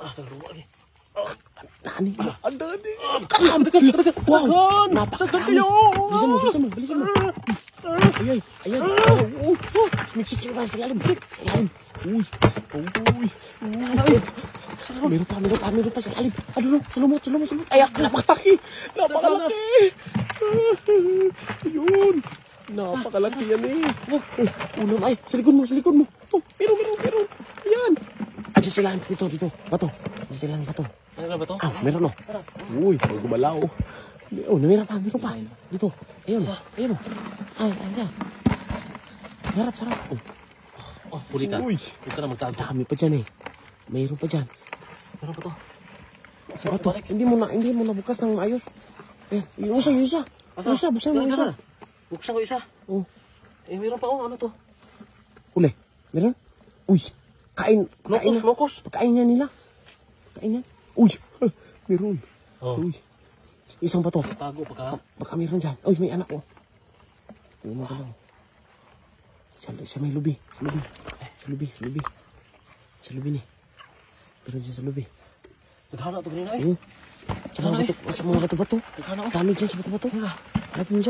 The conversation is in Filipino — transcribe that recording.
Terlalu lagi. Nani? Ada nih. Wow, napakarami. Bilisan mo. Ayan. Sumiksik pa sa ilalim. Uy. Meron pa sa ilalim. Aduh, selumut. Ay, napakalaki. Ayun. Napakalaki yan eh. Unang ay, sa likod mo. Meron. Ayan. Ayan sila dito. Bato. Ayan sila bato. Ano ba to? Meron o. Uy, may gumalaw. Meron pa. Dito. Ayun. Ay, siya. Sarap. Huli ka. Uy. Huwag ka na magtago. Dami pa dyan eh. Mayroon pa dyan. Meron pa to. Sa bato. Hindi mo na bukas ng ayos. Ayan. Yung isa. Buksan mo isa. Buksan ko isa. Oh. Meron pa ano to? Huli. Meron? Uy. Kain. Locos. Pagkain niya nila. Kain yan. Uy. Meron. Oh. Uy. Isang bato. Tago pa ka. Baka meron dyan. Uy, may anak ko. Uy, mo galaw. Sa may lubi. Sa lubi ni. Meron dyan sa lubi. Naghana to kanina eh. Sa mga bato-bato. Dami dyan sa bato-bato. Harap mo dyan.